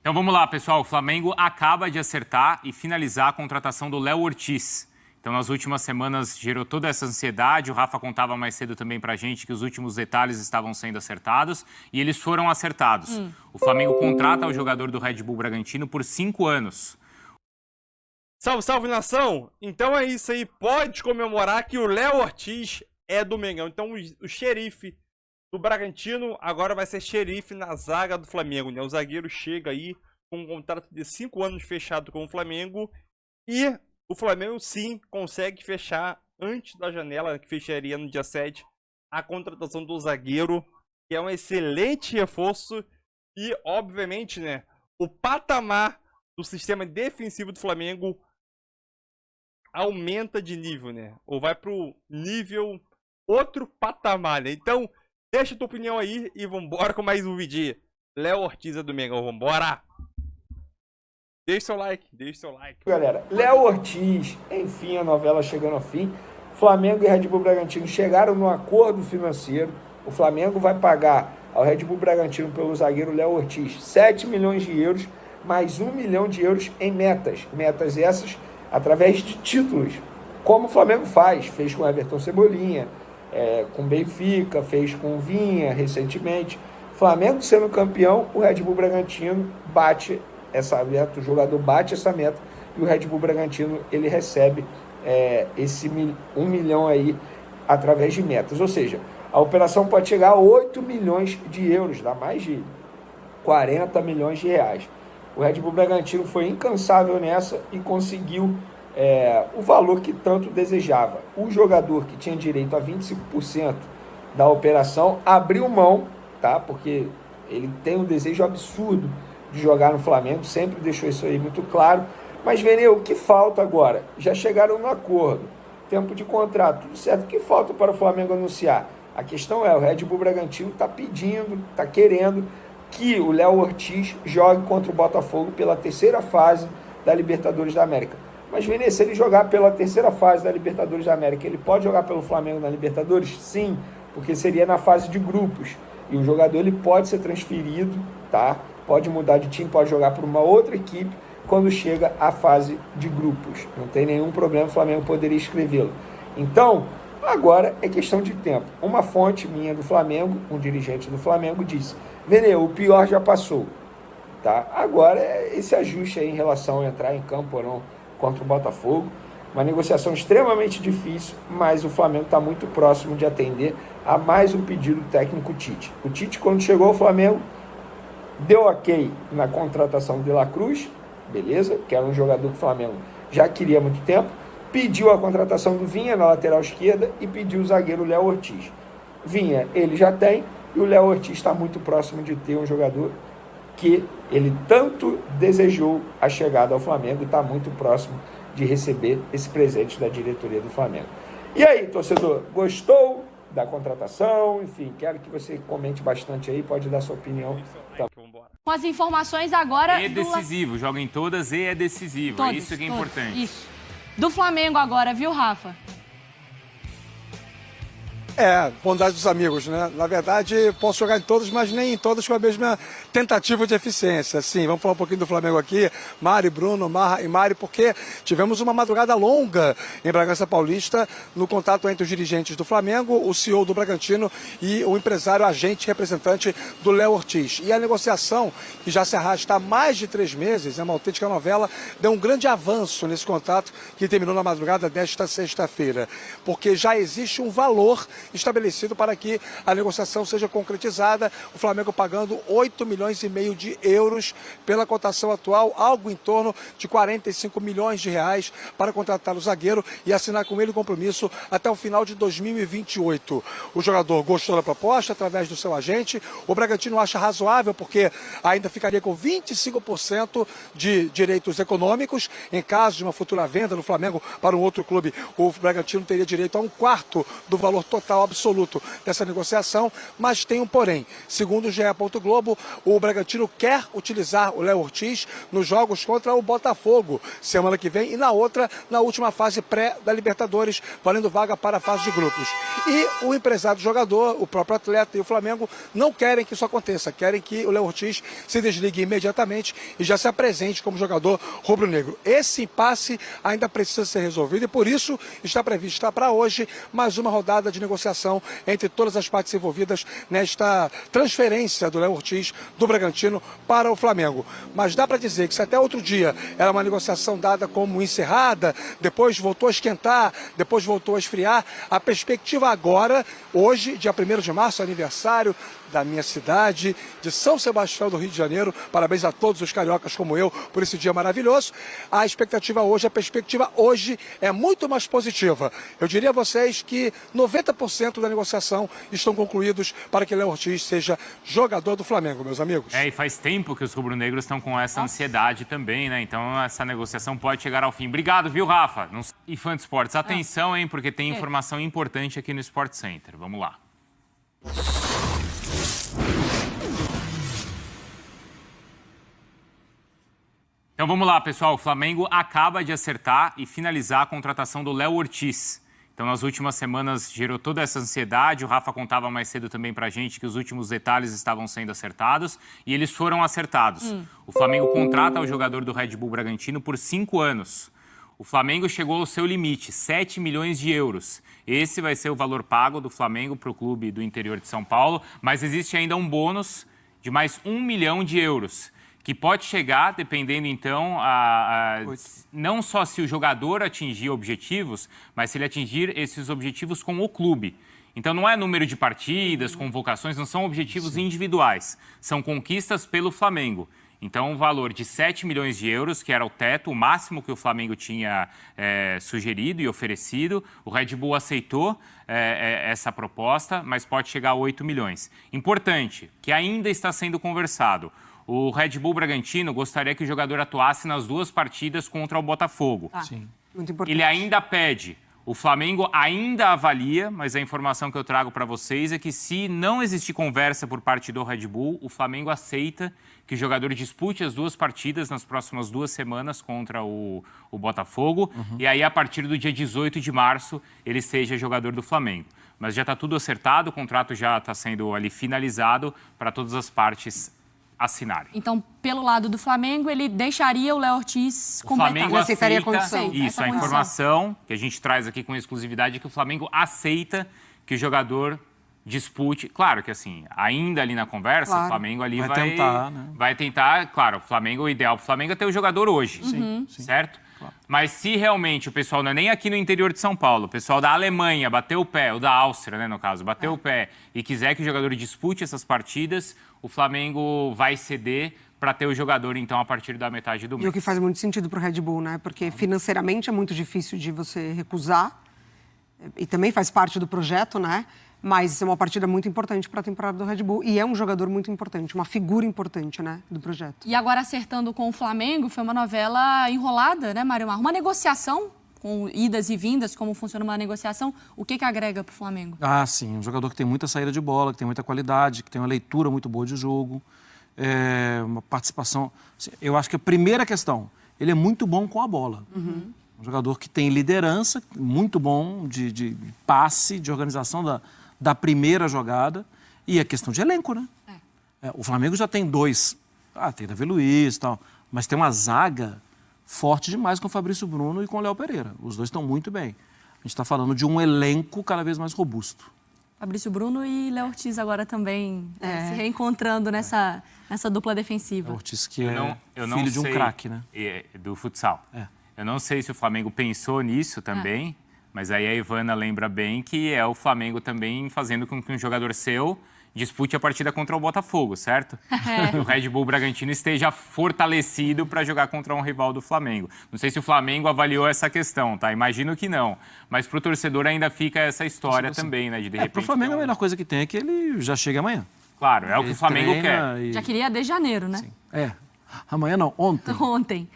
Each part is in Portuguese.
Então vamos lá, pessoal. O Flamengo acaba de acertar e finalizar a contratação do Léo Ortiz. Então, nas últimas semanas, gerou toda essa ansiedade. O Rafa contava mais cedo também pra gente que os últimos detalhes estavam sendo acertados e eles foram acertados. O Flamengo contrata o jogador do Red Bull Bragantino por 5 anos. Salve, salve, nação! Então é isso aí. Pode comemorar que o Léo Ortiz é do Mengão. Então o xerife do Bragantino agora vai ser xerife na zaga do Flamengo, né? O zagueiro chega aí com um contrato de 5 anos fechado com o Flamengo e o Flamengo sim consegue fechar antes da janela, que fecharia no dia 7, a contratação do zagueiro, que é um excelente reforço e, obviamente, né, o patamar do sistema defensivo do Flamengo aumenta de nível, né? Ou vai pro nível outro patamar, né? Então, deixa a tua opinião aí e vambora com mais um vídeo. Léo Ortiz é do Mengão, vambora! Deixa seu like, deixa seu like. Galera, Léo Ortiz, enfim, a novela chegando ao fim. Flamengo e Red Bull Bragantino chegaram num acordo financeiro. O Flamengo vai pagar ao Red Bull Bragantino pelo zagueiro Léo Ortiz 7 milhões de euros, mais 1 milhão de euros em metas. Metas essas através de títulos, como o Flamengo fez com o Everton Cebolinha, com o Benfica, fez com o Vinha recentemente. Flamengo sendo campeão, o Red Bull Bragantino bate essa meta, o jogador bate essa meta e o Red Bull Bragantino ele recebe esse 1 milhão aí através de metas. Ou seja, a operação pode chegar a 8 milhões de euros, dá mais de 40 milhões de reais. O Red Bull Bragantino foi incansável nessa e conseguiu o valor que tanto desejava. O jogador que tinha direito a 25% da operação abriu mão, tá? Porque ele tem um desejo absurdo de jogar no Flamengo, sempre deixou isso aí muito claro. Mas, Vene, o que falta agora? Já chegaram no acordo, tempo de contrato, tudo certo. O que falta para o Flamengo anunciar? A questão é, o Red Bull Bragantino está pedindo, está querendo que o Léo Ortiz jogue contra o Botafogo pela terceira fase da Libertadores da América. Mas, Vene, se ele jogar pela terceira fase da Libertadores da América, ele pode jogar pelo Flamengo na Libertadores? Sim, porque seria na fase de grupos. E o jogador ele pode ser transferido, tá? Pode mudar de time, pode jogar por uma outra equipe quando chega à fase de grupos. Não tem nenhum problema, o Flamengo poderia escrevê-lo. Então, agora é questão de tempo. Uma fonte minha do Flamengo, um dirigente do Flamengo, disse: Vene, o pior já passou. Tá? Agora é esse ajuste aí em relação a entrar em campo ou não contra o Botafogo. Uma negociação extremamente difícil, mas o Flamengo está muito próximo de atender a mais um pedido técnico Tite. O Tite, quando chegou ao Flamengo, deu ok na contratação de La Cruz, beleza, que era um jogador que o Flamengo já queria há muito tempo, pediu a contratação do Vinha na lateral esquerda e pediu o zagueiro Léo Ortiz. Vinha ele já tem e o Léo Ortiz está muito próximo de ter um jogador que ele tanto desejou a chegada ao Flamengo e está muito próximo de receber esse presente da diretoria do Flamengo. E aí, torcedor, gostou da contratação? Enfim, quero que você comente bastante aí, pode dar sua opinião. Com as informações agora... É decisivo, joga em todas e é decisivo, é isso que é importante. Isso. Do Flamengo agora, viu, Rafa? Bondade dos amigos, né? Na verdade, posso jogar em todos, mas nem em todos com a mesma tentativa de eficiência. Sim, vamos falar um pouquinho do Flamengo aqui. Mari, Bruno, Marra e Mari, porque tivemos uma madrugada longa em Bragança Paulista no contato entre os dirigentes do Flamengo, o CEO do Bragantino e o empresário, agente, representante do Léo Ortiz. E a negociação, que já se arrasta há mais de 3 meses, é uma autêntica novela, deu um grande avanço nesse contato que terminou na madrugada desta sexta-feira. Porque já existe um valor estabelecido para que a negociação seja concretizada, o Flamengo pagando 8 milhões e meio de euros pela cotação atual, algo em torno de 45 milhões de reais para contratar o zagueiro e assinar com ele o compromisso até o final de 2028. O jogador gostou da proposta através do seu agente, o Bragantino acha razoável porque ainda ficaria com 25% de direitos econômicos, em caso de uma futura venda do Flamengo para um outro clube, o Bragantino teria direito a 1/4 do valor total total, absoluto dessa negociação, mas tem um porém. Segundo o GE. Globo, o Bragantino quer utilizar o Léo Ortiz nos jogos contra o Botafogo, semana que vem, e na outra, na última fase pré da Libertadores, valendo vaga para a fase de grupos. E o empresário do jogador, o próprio atleta e o Flamengo não querem que isso aconteça, querem que o Léo Ortiz se desligue imediatamente e já se apresente como jogador rubro-negro. Esse impasse ainda precisa ser resolvido e por isso está prevista para hoje mais uma rodada de negociação entre todas as partes envolvidas nesta transferência do Léo Ortiz do Bragantino para o Flamengo. Mas dá para dizer que se até outro dia era uma negociação dada como encerrada, depois voltou a esquentar, depois voltou a esfriar, a perspectiva agora, hoje, dia 1º de março, aniversário da minha cidade, de São Sebastião do Rio de Janeiro. Parabéns a todos os cariocas como eu por esse dia maravilhoso. A expectativa hoje, a perspectiva hoje é muito mais positiva. Eu diria a vocês que 90% da negociação estão concluídos para que Léo Ortiz seja jogador do Flamengo, meus amigos. E faz tempo que os rubro-negros estão com essa ansiedade também, né? Então essa negociação pode chegar ao fim. Obrigado, viu, Rafa? E fã de esportes, atenção, hein, porque tem informação importante aqui no Sport Center. Vamos lá. Então vamos lá, pessoal. O Flamengo acaba de acertar e finalizar a contratação do Léo Ortiz. Então, nas últimas semanas gerou toda essa ansiedade. O Rafa contava mais cedo também pra gente que os últimos detalhes estavam sendo acertados e eles foram acertados. O Flamengo contrata o jogador do Red Bull Bragantino por 5 anos. O Flamengo chegou ao seu limite, 7 milhões de euros. Esse vai ser o valor pago do Flamengo para o clube do interior de São Paulo, mas existe ainda um bônus de mais 1 milhão de euros, que pode chegar, dependendo, então, não só se o jogador atingir objetivos, mas se ele atingir esses objetivos com o clube. Então, não é número de partidas, convocações, não são objetivos individuais, são conquistas pelo Flamengo. Então, um valor de 7 milhões de euros, que era o teto, o máximo que o Flamengo tinha sugerido e oferecido. O Red Bull aceitou essa proposta, mas pode chegar a 8 milhões. Importante, que ainda está sendo conversado. O Red Bull Bragantino gostaria que o jogador atuasse nas 2 partidas contra o Botafogo. Sim. Muito importante. Ele ainda pede. O Flamengo ainda avalia, mas a informação que eu trago para vocês é que se não existir conversa por parte do Red Bull, o Flamengo aceita que o jogador dispute as 2 partidas nas próximas 2 semanas contra o Botafogo. E aí, a partir do dia 18 de março, ele seja jogador do Flamengo. Mas já está tudo acertado, o contrato já está sendo ali finalizado para todas as partes assinarem. Então, pelo lado do Flamengo, ele deixaria o Léo Ortiz completar. O Flamengo aceitaria aceita, a condição. isso, a informação que a gente traz aqui com exclusividade é que o Flamengo aceita que o jogador dispute. Claro que assim, ainda ali na conversa, Claro. o Flamengo ali Vai tentar, né? vai tentar, claro, o ideal para o Flamengo é ter o jogador hoje, certo? Mas se realmente o pessoal não é nem aqui no interior de São Paulo, o pessoal da Alemanha bateu o pé, ou da Áustria, né, no caso, bateu o pé e quiser que o jogador dispute essas partidas, o Flamengo vai ceder para ter o jogador, então, a partir da metade do mês. E o que faz muito sentido para o Red Bull, né? Porque financeiramente é muito difícil de você recusar e também faz parte do projeto, né? Mas é uma partida muito importante para a temporada do Red Bull e é um jogador muito importante, uma figura importante, né, do projeto. E agora, acertando com o Flamengo, foi uma novela enrolada, né, Mário Marro? Uma negociação, com idas e vindas, como funciona uma negociação, o que agrega para o Flamengo? Ah, sim. Um jogador que tem muita saída de bola, que tem muita qualidade, que tem uma leitura muito boa de jogo, uma participação... Eu acho que a primeira questão, ele é muito bom com a bola. Um jogador que tem liderança, muito bom de passe, de organização da primeira jogada, e a questão de elenco, né? O Flamengo já tem 2, tem Davi Luiz e tal, mas tem uma zaga forte demais com o Fabrício Bruno e com o Léo Pereira. Os 2 estão muito bem. A gente está falando de um elenco cada vez mais robusto. Fabrício Bruno e Léo Ortiz agora também se reencontrando nessa dupla defensiva. O Ortiz que eu não filho de um sei, craque, né? Do futsal. Eu não sei se o Flamengo pensou nisso também, mas aí a Ivana lembra bem que é o Flamengo também fazendo com que um jogador seu dispute a partida contra o Botafogo, certo? O Red Bull Bragantino esteja fortalecido para jogar contra um rival do Flamengo. Não sei se o Flamengo avaliou essa questão, tá? Imagino que não. Mas para o torcedor ainda fica essa história também, né? De repente. Para o Flamengo a melhor coisa que tem é que ele já chega amanhã. Claro, é o que o Flamengo quer. E... Já queria desde janeiro, né? Sim. Amanhã não, ontem. Ontem.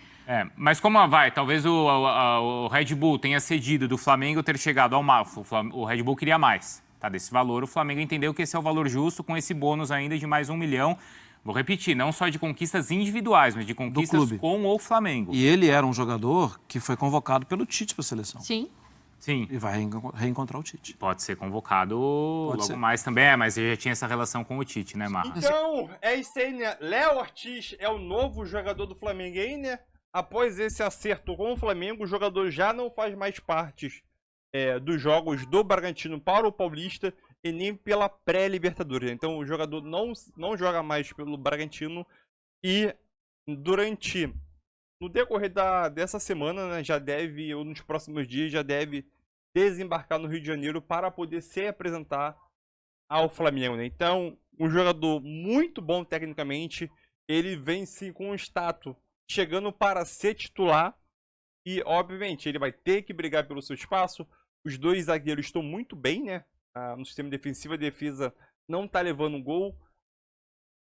Mas como vai? Talvez o Red Bull tenha cedido do Flamengo ter chegado ao máximo. O Red Bull queria mais. tá desse valor. O Flamengo entendeu que esse é o valor justo, com esse bônus ainda de mais 1 milhão. Vou repetir, não só de conquistas individuais, mas de conquistas clube. com o Flamengo. E ele era um jogador que foi convocado pelo Tite para a seleção. Sim. Sim. E vai reencontrar o Tite. Pode ser convocado logo ser. mais também, mas ele já tinha essa relação com o Tite, né, Marra? Então, é isso aí, né? Léo Ortiz é o novo jogador do Flamengo aí, né? Após esse acerto com o Flamengo, o jogador já não faz mais parte dos jogos do Bragantino para o Paulista e nem pela pré-Libertadores. Então, o jogador não joga mais pelo Bragantino e no decorrer dessa semana, né, já deve, ou nos próximos dias, já deve desembarcar no Rio de Janeiro para poder se apresentar ao Flamengo, né? Então, um jogador muito bom tecnicamente, ele vem sim com um status chegando para ser titular e, obviamente, ele vai ter que brigar pelo seu espaço. Os dois zagueiros estão muito bem, né? No sistema defensivo, a defesa não está levando um gol.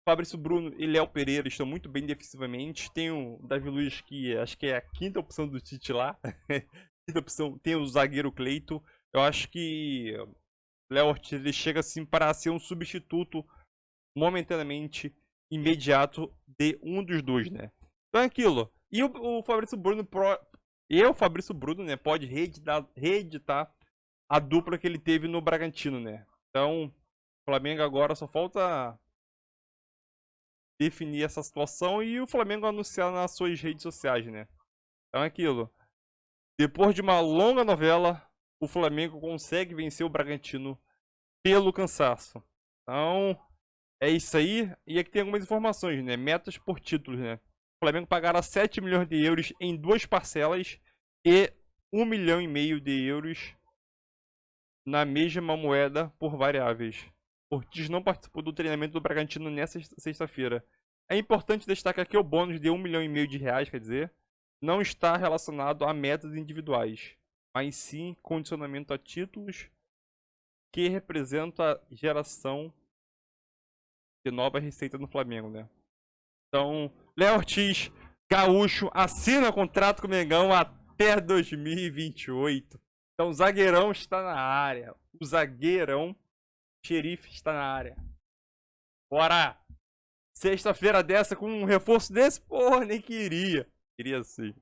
Fabrício Bruno e Léo Pereira estão muito bem defensivamente. Tem o Davi Luiz, que acho que é a quinta opção do Tite lá. Quinta opção. Tem o zagueiro Cleito. Eu acho que Léo Ortiz ele chega assim para ser um substituto momentaneamente imediato de um dos dois, né? Então é aquilo. E o Fabrício Bruno né, pode reeditar a dupla que ele teve no Bragantino, né? Então, o Flamengo agora só falta definir essa situação e o Flamengo anunciar nas suas redes sociais, né? Então é aquilo. Depois de uma longa novela, o Flamengo consegue vencer o Bragantino pelo cansaço. Então, é isso aí. E aqui tem algumas informações, né? Metas por títulos, né? O Flamengo pagará 7 milhões de euros em 2 parcelas e 1,5 milhão de euros na mesma moeda por variáveis. Ortiz não participou do treinamento do Bragantino nessa sexta-feira. É importante destacar que o bônus de 1,5 milhão de reais, quer dizer, não está relacionado a metas individuais, mas sim condicionamento a títulos que representam a geração de nova receita no Flamengo, né? Então, Léo Ortiz, gaúcho, assina contrato com o Mengão até 2028. Então, o zagueirão está na área. O zagueirão Xerife está na área. Bora! Sexta-feira dessa com um reforço desse? Porra, nem queria. Queria sim.